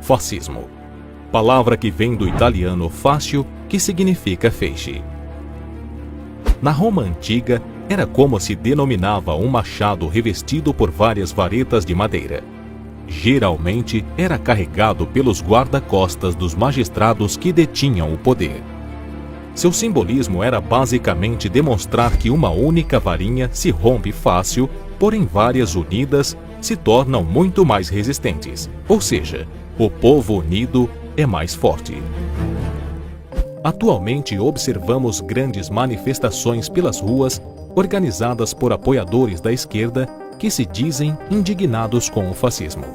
fascismo. Palavra que vem do italiano fascio, que significa feixe. Na Roma antiga, era como se denominava um machado revestido por várias varetas de madeira. Geralmente era carregado pelos guarda-costas dos magistrados que detinham o poder. Seu simbolismo era basicamente demonstrar que uma única varinha se rompe fácil, porém várias unidas se tornam muito mais resistentes, ou seja, o povo unido é mais forte. Atualmente observamos grandes manifestações pelas ruas, organizadas por apoiadores da esquerda que se dizem indignados com o fascismo.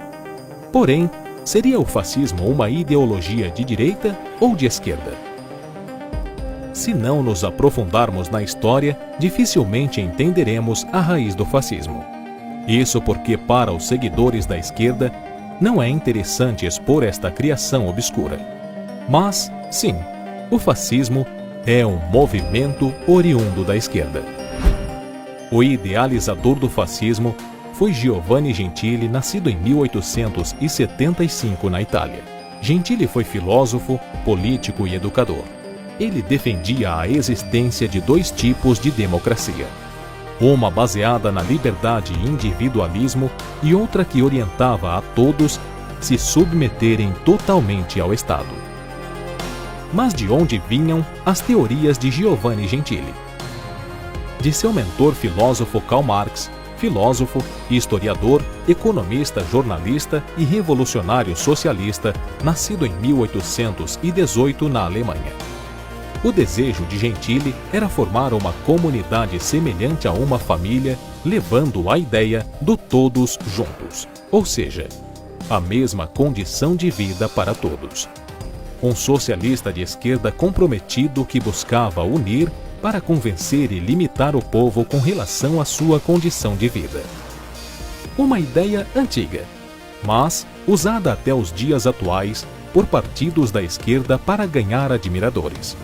Porém, seria o fascismo uma ideologia de direita ou de esquerda? Se não nos aprofundarmos na história, dificilmente entenderemos a raiz do fascismo. Isso porque, para os seguidores da esquerda, não é interessante expor esta criação obscura. Mas, sim, o fascismo é um movimento oriundo da esquerda. O idealizador do fascismo foi Giovanni Gentili, nascido em 1875 na Itália. Gentili foi filósofo, político e educador. Ele defendia a existência de dois tipos de democracia. Uma baseada na liberdade e individualismo e outra que orientava a todos se submeterem totalmente ao Estado. Mas de onde vinham as teorias de Giovanni Gentili? De seu mentor filósofo Karl Marx, filósofo, historiador, economista, jornalista e revolucionário socialista, nascido em 1818 na Alemanha. O desejo de Gentili era formar uma comunidade semelhante a uma família, levando a ideia do todos juntos, ou seja, a mesma condição de vida para todos. Um socialista de esquerda comprometido que buscava unir para convencer e limitar o povo com relação à sua condição de vida. Uma ideia antiga, mas usada até os dias atuais por partidos da esquerda para ganhar admiradores.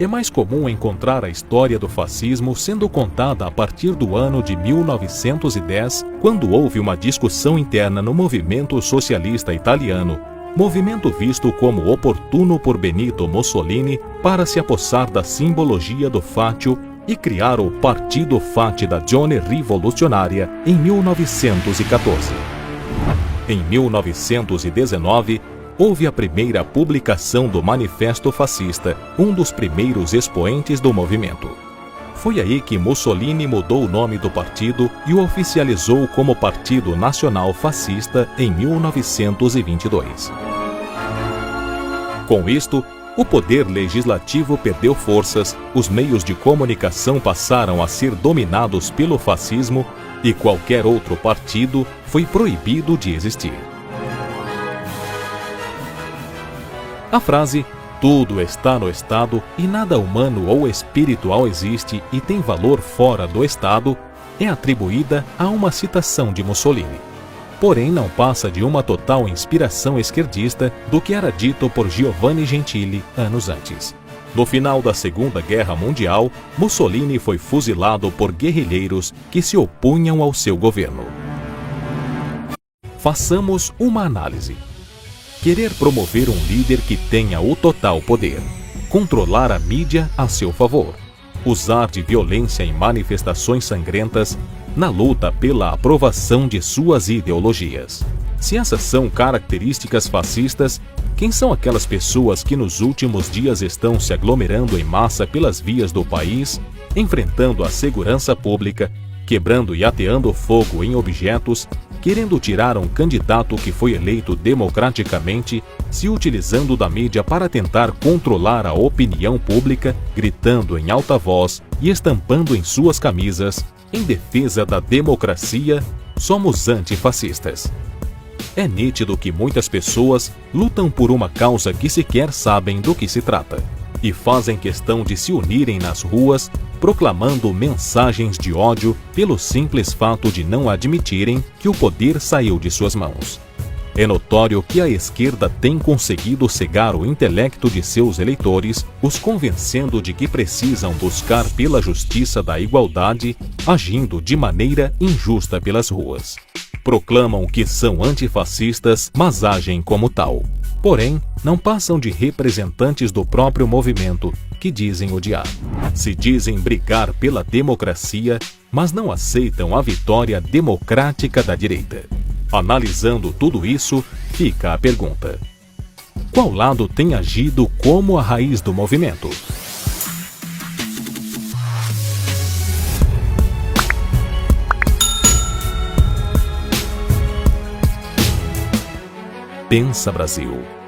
É mais comum encontrar a história do fascismo sendo contada a partir do ano de 1910, quando houve uma discussão interna no movimento socialista italiano, movimento visto como oportuno por Benito Mussolini para se apossar da simbologia do Fátio e criar o Partido Fatti d'Azione Rivoluzionaria em 1914. Em 1919, houve a primeira publicação do Manifesto Fascista, um dos primeiros expoentes do movimento. Foi aí que Mussolini mudou o nome do partido e o oficializou como Partido Nacional Fascista em 1922. Com isto, o poder legislativo perdeu forças, os meios de comunicação passaram a ser dominados pelo fascismo e qualquer outro partido foi proibido de existir. A frase "tudo está no Estado e nada humano ou espiritual existe e tem valor fora do Estado" é atribuída a uma citação de Mussolini. Porém, não passa de uma total inspiração esquerdista do que era dito por Giovanni Gentili anos antes. No final da Segunda Guerra Mundial, Mussolini foi fuzilado por guerrilheiros que se opunham ao seu governo. Façamos uma análise. Querer promover um líder que tenha o total poder, controlar a mídia a seu favor, usar de violência em manifestações sangrentas, na luta pela aprovação de suas ideologias. Se essas são características fascistas, quem são aquelas pessoas que nos últimos dias estão se aglomerando em massa pelas vias do país, enfrentando a segurança pública, quebrando e ateando fogo em objetos, querendo tirar um candidato que foi eleito democraticamente, se utilizando da mídia para tentar controlar a opinião pública, gritando em alta voz e estampando em suas camisas: em defesa da democracia, somos antifascistas. É nítido que muitas pessoas lutam por uma causa que sequer sabem do que se trata e fazem questão de se unirem nas ruas, proclamando mensagens de ódio pelo simples fato de não admitirem que o poder saiu de suas mãos. É notório que a esquerda tem conseguido cegar o intelecto de seus eleitores, os convencendo de que precisam buscar pela justiça da igualdade, agindo de maneira injusta pelas ruas. proclamam que são antifascistas, mas agem como tal. Porém, não passam de representantes do próprio movimento, que dizem odiar. Se dizem brigar pela democracia, mas não aceitam a vitória democrática da direita. Analisando tudo isso, fica a pergunta: qual lado tem agido como a raiz do movimento? Pensa Brasil.